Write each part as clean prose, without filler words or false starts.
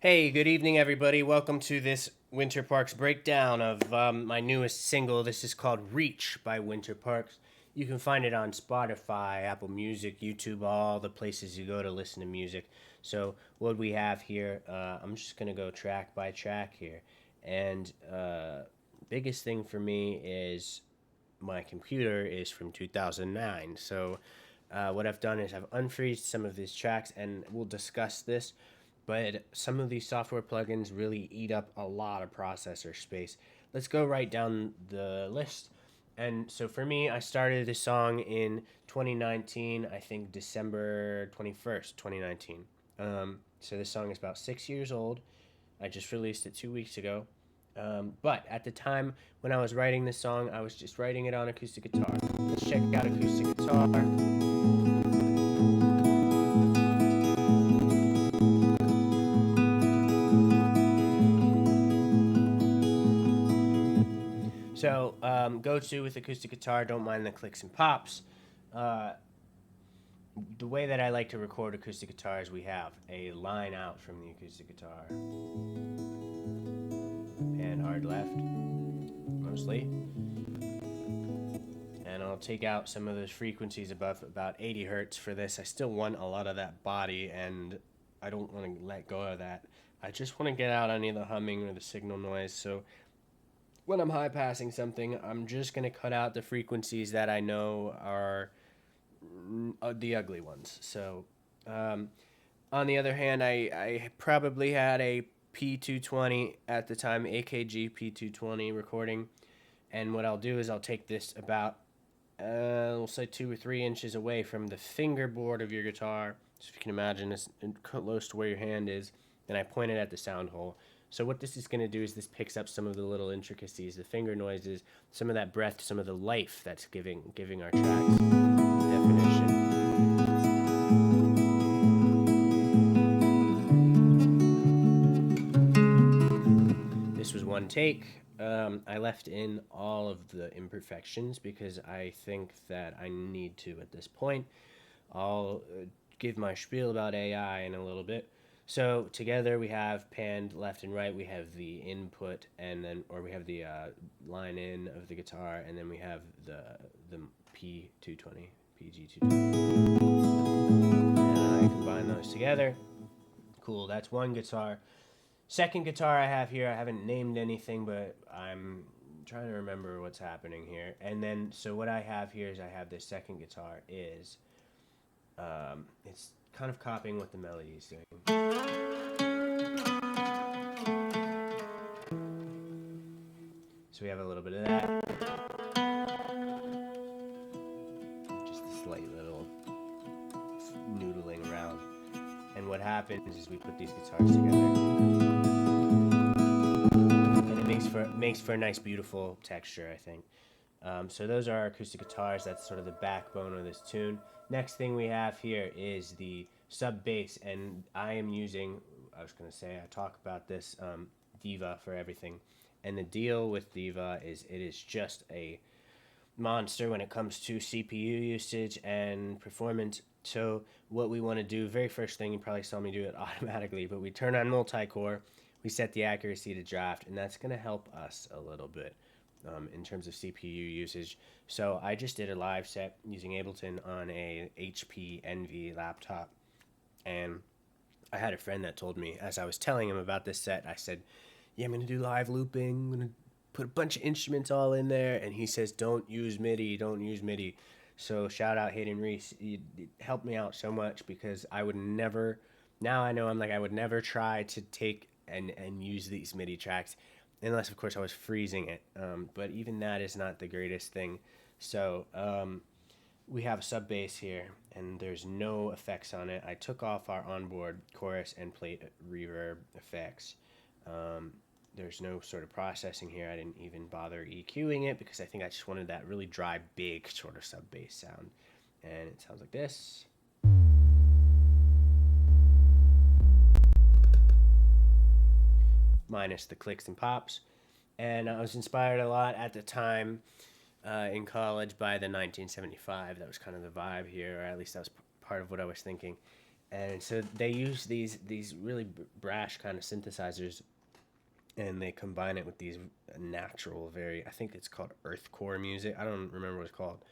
Hey, good evening, everybody. Welcome to this Winter Parks breakdown of my newest single. This is called Reach by Winter Parks. You can find it on Spotify, Apple Music, YouTube, all the places you go to listen to music. So, what we have here, I'm just going to go track by track here. And biggest thing for me is my computer is from 2009. So, what I've done is I've unfreezed some of these tracks, and we'll discuss this, but some of these software plugins really eat up a lot of processor space. Let's go right down the list. And so for me, I started this song in 2019, I think December 21st, 2019. So this song is about 6 years old. I just released it 2 weeks ago. But at the time when I was writing this song, I was just writing it on acoustic guitar. Let's check out acoustic guitar. So go to with acoustic guitar, don't mind the clicks and pops. Uh, the way that I like to record acoustic guitars, we have a line out from the acoustic guitar. And hard left, mostly. And I'll take out some of those frequencies above about 80 hertz for this. I still want a lot of that body, and I don't want to let go of that. I just want to get out any of the humming or the signal noise. So when I'm high passing something, I'm just going to cut out the frequencies that I know are the ugly ones. So, on the other hand, I probably had a P220 at the time, AKG P220 recording. And what I'll do is I'll take this about, we'll say 2 or 3 inches away from the fingerboard of your guitar. So if you can imagine, it's close to where your hand is. Then I point it at the sound hole. So what this is going to do is this picks up some of the little intricacies, the finger noises, some of that breath, some of the life that's giving our tracks definition. This was one take. I left in all of the imperfections because I think that I need to at this point. I'll give my spiel about AI in a little bit. So together we have panned left and right. We have the input, and then we have the line in of the guitar, and then we have the P220, PG220. And I combine those together. Cool. That's one guitar. Second guitar I have here, I haven't named anything, but I'm trying to remember what's happening here. And then, so what I have here is I have this second guitar is, it's kind of copying what the melody is doing. So we have a little bit of that. Just a slight little noodling around. And what happens is we put these guitars together. And it makes for a nice, beautiful texture, I think. So those are our acoustic guitars. That's sort of the backbone of this tune. Next thing we have here is the sub bass, and I am using, I was going to say, I talk about this, Diva for everything. And the deal with Diva is it is just a monster when it comes to CPU usage and performance. So what we want to do, very first thing, you probably saw me do it automatically, but we turn on multi-core, we set the accuracy to draft, and that's going to help us a little bit. In terms of CPU usage. So I just did a live set using Ableton on a HP Envy laptop. And I had a friend that told me, as I was telling him about this set, I said, yeah, I'm going to do live looping. I'm going to put a bunch of instruments all in there. And he says, don't use MIDI, don't use MIDI. So shout out Hayden Reese. You helped me out so much because I would never, now I know I would never try to take and use these MIDI tracks unless, of course, I was freezing it. But even that is not the greatest thing. So we have a sub bass here, and there's no effects on it. I took off our onboard chorus and plate reverb effects. There's no sort of processing here. I didn't even bother EQing it because I think I just wanted that really dry, big sort of sub bass sound. And it sounds like this. Minus the clicks and pops. And I was inspired a lot at the time in college by the 1975. That was kind of the vibe here, or at least that was part of what I was thinking. And so they use these really brash kind of synthesizers, and they combine it with these natural, very, I think it's called earthcore music. I don't remember what it's called.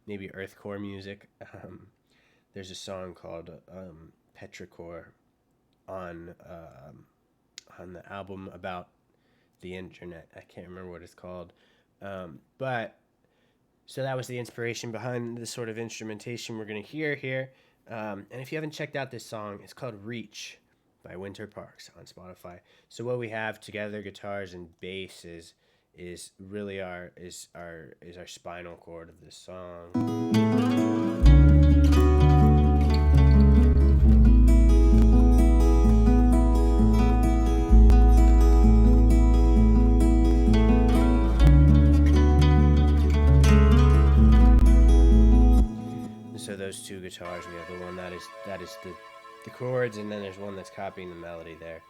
Maybe earthcore music. There's a song called Petrichor on the album about the internet. I can't remember what it's called. But so that was the inspiration behind the sort of instrumentation we're going to hear here. And if you haven't checked out this song, it's called Reach by Winter Parks on Spotify. So what we have together, guitars and bass, is really our spinal cord of this song. So those two guitars, we have the one that is the chords, and then there's one that's copying the melody there.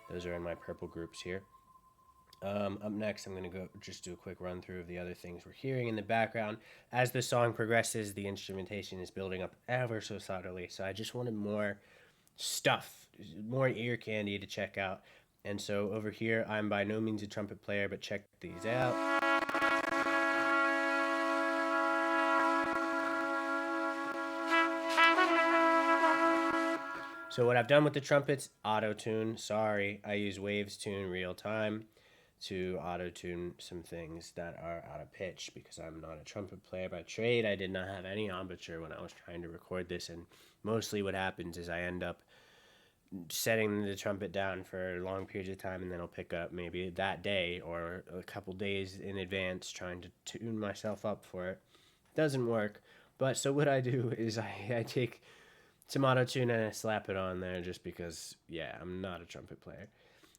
Those are in my purple groups here. Up next, I'm going to go just do a quick run through of the other things we're hearing in the background. As the song progresses, the instrumentation is building up ever so subtly, so I just wanted more stuff, more ear candy to check out. And so over here, I'm by no means a trumpet player, but check these out. So what I've done with the trumpets, auto-tune. Sorry, I use Waves Tune real time to auto-tune some things that are out of pitch because I'm not a trumpet player by trade. I did not have any embouchure when I was trying to record this, and mostly what happens is I end up setting the trumpet down for long periods of time, and then I'll pick up maybe that day or a couple days in advance trying to tune myself up for it. Doesn't work. But so what I do is I take some auto-tune and I slap it on there just because, yeah, I'm not a trumpet player.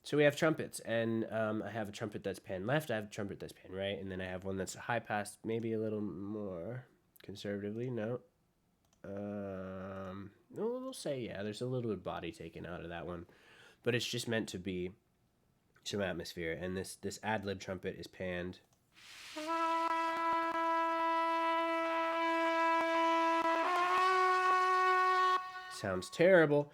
So we have trumpets, and I have a trumpet that's pan left, I have a trumpet that's pan right, and then I have one that's high pass, maybe a little more conservatively. No, we'll say, yeah, there's a little bit of body taken out of that one, but it's just meant to be some atmosphere. And this ad-lib trumpet is panned. Sounds terrible,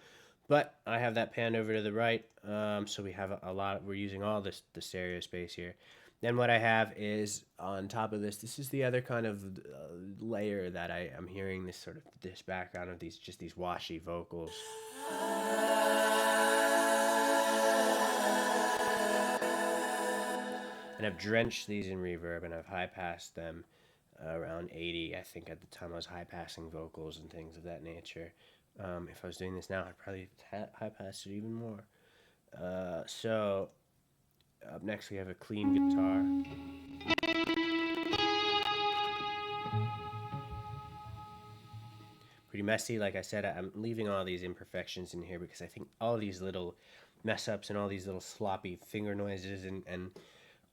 but I have that panned over to the right, so we have a lot. We're using all the stereo space here. Then what I have is on top of this is the other kind of layer that I'm hearing, this sort of this background of these washy vocals. And I've drenched these in reverb, and I've high passed them around 80. I think at the time I was high passing vocals and things of that nature. If I was doing this now, I'd probably high pass it even more. So up next we have a clean guitar. Pretty messy. Like I said, I'm leaving all these imperfections in here because I think all these little mess ups and all these little sloppy finger noises and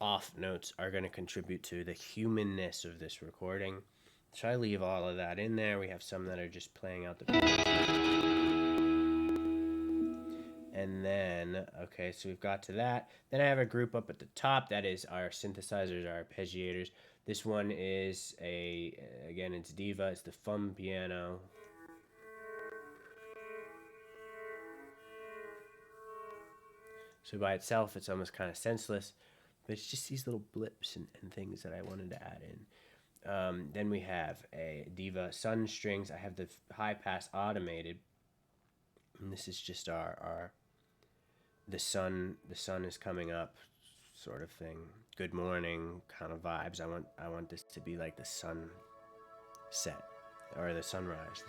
off notes are going to contribute to the humanness of this recording. So I leave all of that in there. We have some that are just playing out the... And then, okay, so we've got to that. Then I have a group up at the top. That is our synthesizers, our arpeggiators. This one is again, it's Diva. It's the Fum piano. So by itself, it's almost kind of senseless. But it's just these little blips and things that I wanted to add in. Then we have a Diva Sun strings. I have the high pass automated, and this is just the sun is coming up sort of thing. Good morning kind of vibes. I want this to be like the sun set or the sunrise.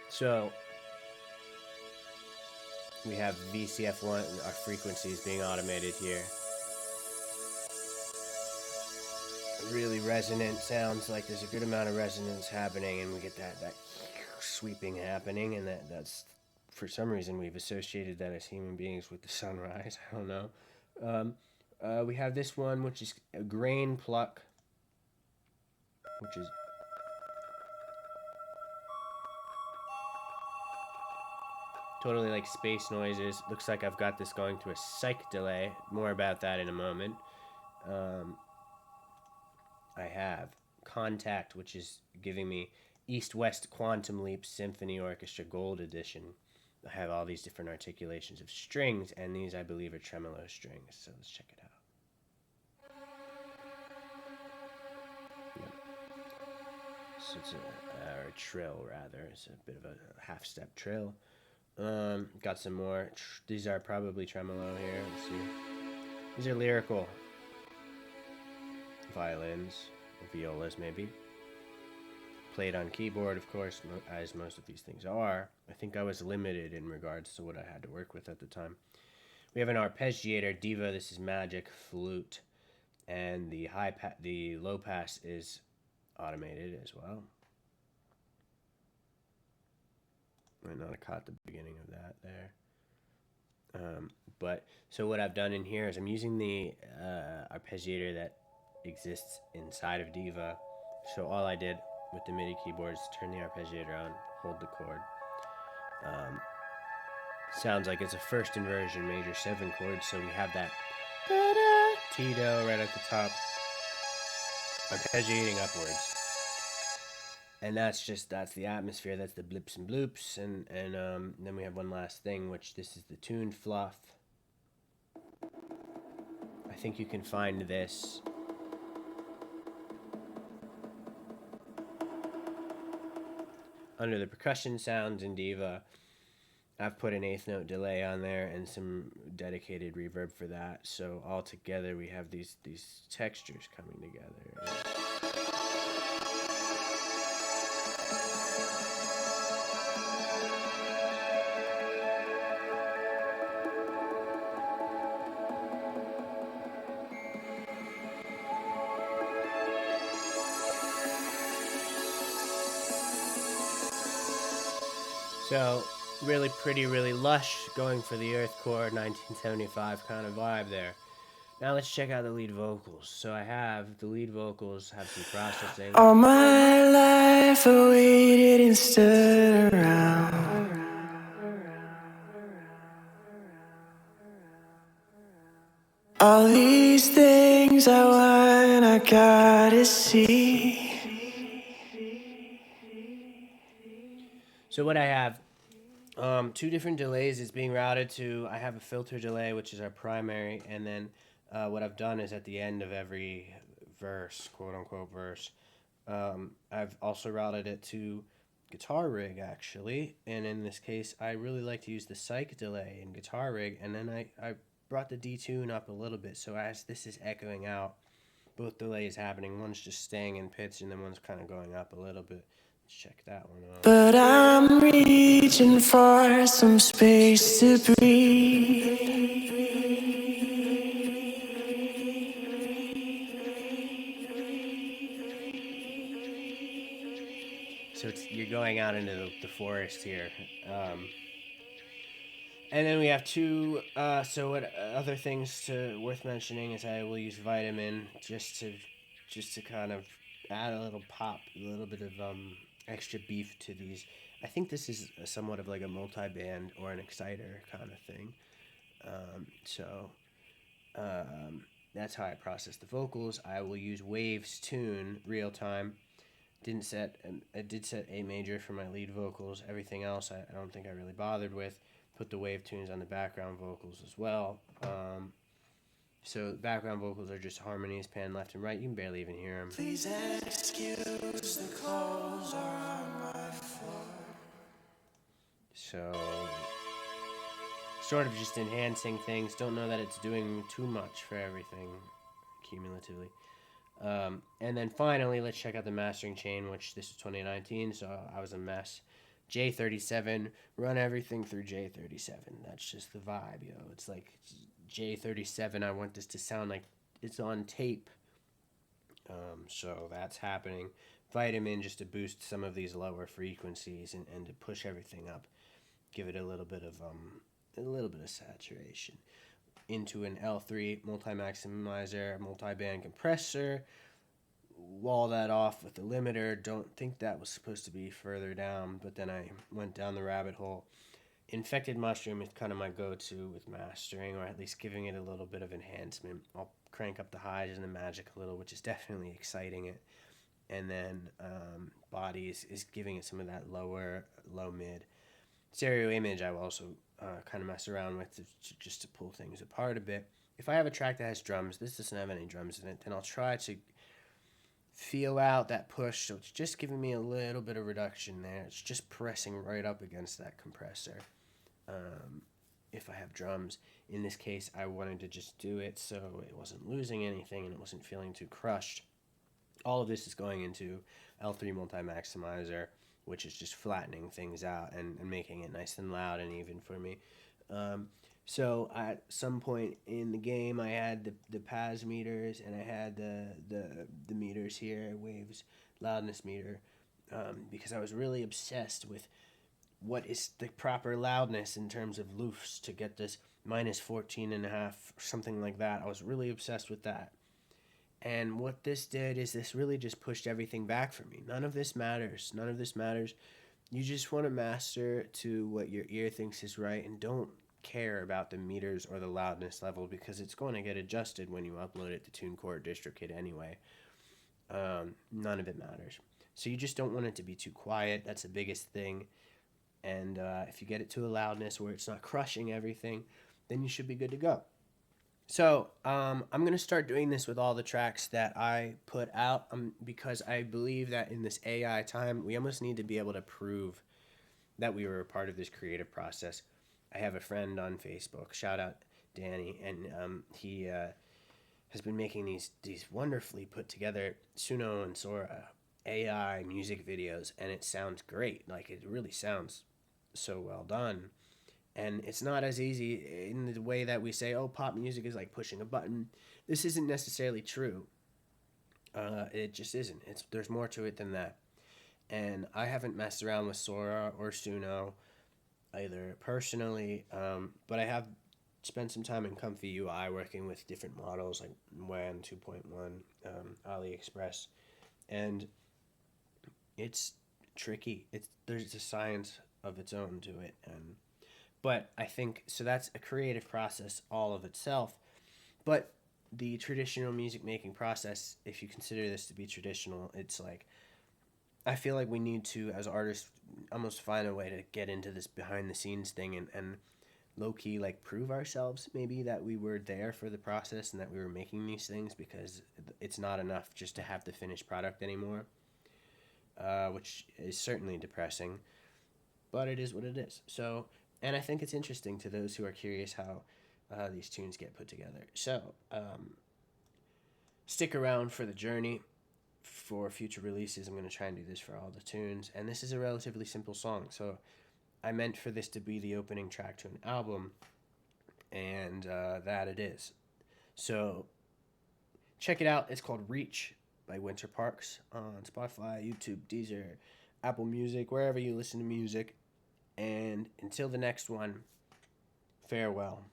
So we have VCF1, our frequencies being automated here. Really resonant, sounds like there's a good amount of resonance happening, and we get that sweeping happening, and that's for some reason we've associated that as human beings with the sunrise. I don't know. We have this one, which is a grain pluck, which is totally like space noises. Looks like I've got this going through a psych delay. More about that in a moment. I have contact, which is giving me East-West Quantum Leap Symphony Orchestra Gold Edition. I have all these different articulations of strings, and these, I believe, are tremolo strings. So let's check it out. Yep. So it's a trill, rather. It's a bit of a half-step trill. Got some more. These are probably tremolo here. Let's see. These are lyrical violins, or violas, maybe. Played on keyboard, of course, as most of these things are. I think I was limited in regards to what I had to work with at the time. We have an arpeggiator, Diva. This is Magic Flute, and the the low pass is automated as well. Might not have caught the beginning of that there. But so what I've done in here is I'm using the arpeggiator that exists inside of Diva. So all I did with the MIDI keyboard is turn the arpeggiator on, hold the chord. Sounds like it's a first inversion major 7 chord, so we have that Tito right at the top, arpeggiating upwards. And that's the atmosphere, that's the blips and bloops, and then we have one last thing, which this is the tune fluff. I think you can find this under the percussion sounds in Diva. I've put an 1/8 note delay on there and some dedicated reverb for that. So all together we have these textures coming together. So really pretty, really lush, going for the Earth Chord 1975 kind of vibe there. Now let's check out the lead vocals. So I have the lead vocals, have some processing. All my life I waited and stood around. All these things I want, I gotta see. So what I have, 2 different delays is being routed to. I have a filter delay, which is our primary, and then what I've done is at the end of every verse, quote unquote verse, I've also routed it to guitar rig, actually, and in this case I really like to use the psych delay in guitar rig, and then I brought the detune up a little bit, so as this is echoing out, both delays happening, one's just staying in pitch and then one's kind of going up a little bit. Let's check that one out. But I'm reaching for some space to breathe. So you're going out into the forest here. And then we have 2, so what other things worth mentioning is I will use Vitamin just to kind of add a little pop, a little bit of extra beef to these. I think this is somewhat of like a multi-band or an exciter kind of thing. That's how I process the vocals. I will use Waves Tune real time. I did set A major for my lead vocals. Everything else I don't think I really bothered with. Put the wave tunes on the background vocals as well. So background vocals are just harmonies, pan left and right. You can barely even hear them. Please excuse the clothes are on my floor. So sort of just enhancing things. Don't know that it's doing too much for everything cumulatively. And then finally, let's check out the mastering chain, which this is 2019, so I was a mess. J37, run everything through J37. That's just the vibe, yo. It's like J37, I want this to sound like it's on tape. So that's happening. Vitamin just to boost some of these lower frequencies and to push everything up. Give it a little bit of saturation. Into an L3 multi-maximizer, multi-band compressor. Wall that off with the limiter. Don't think that was supposed to be further down, but then I went down the rabbit hole. Infected Mushroom is kind of my go-to with mastering, or at least giving it a little bit of enhancement. I'll crank up the highs and the magic a little, which is definitely exciting it. and then body is giving it some of that low mid. Stereo image I will also kind of mess around with just to pull things apart a bit. If I have a track that has drums, this doesn't have any drums in it, then I'll try to feel out that push, so it's just giving me a little bit of reduction there. It's just pressing right up against that compressor. If I have drums, in this case, I wanted to just do it so it wasn't losing anything and it wasn't feeling too crushed. All of this is going into L3 Multi-Maximizer, which is just flattening things out and making it nice and loud and even for me. So at some point in the game, I had the Paz meters and I had the meters here, waves, loudness meter, because I was really obsessed with what is the proper loudness in terms of loofs to get this minus 14.5 or something like that. I was really obsessed with that. And what this did is this really just pushed everything back for me. None of this matters. None of this matters. You just want to master to what your ear thinks is right, and don't care about the meters or the loudness level, because it's going to get adjusted when you upload it to TuneCore or DistroKid anyway. None of it matters. So you just don't want it to be too quiet. That's the biggest thing. And if you get it to a loudness where it's not crushing everything, then you should be good to go. So I'm going to start doing this with all the tracks that I put out, because I believe that in this AI time, we almost need to be able to prove that we were a part of this creative process. I have a friend on Facebook, shout out Danny, and he has been making these wonderfully put together Suno and Sora AI music videos, and it sounds great. Like, it really sounds so well done. And it's not as easy in the way that we say, oh, pop music is like pushing a button. This isn't necessarily true. It just isn't. There's more to it than that. And I haven't messed around with Sora or Suno either personally, but I have spent some time in Comfy UI working with different models like WAN 2.1, AliExpress, and it's tricky. There's a science of its own to it, but I think so. That's a creative process all of itself. But the traditional music making process, if you consider this to be traditional, it's like, I feel like we need to, as artists, almost find a way to get into this behind the scenes thing and low key like prove ourselves, maybe that we were there for the process and that we were making these things, because it's not enough just to have the finished product anymore, which is certainly depressing, but it is what it is. So, and I think it's interesting to those who are curious how these tunes get put together. So, stick around for the journey. For future releases, I'm going to try and do this for all the tunes, and this is a relatively simple song, so I meant for this to be the opening track to an album, and that it is. So check it out. It's called Reach by Winter Parks on Spotify, YouTube, Deezer, Apple Music, wherever you listen to music. And until the next one, farewell.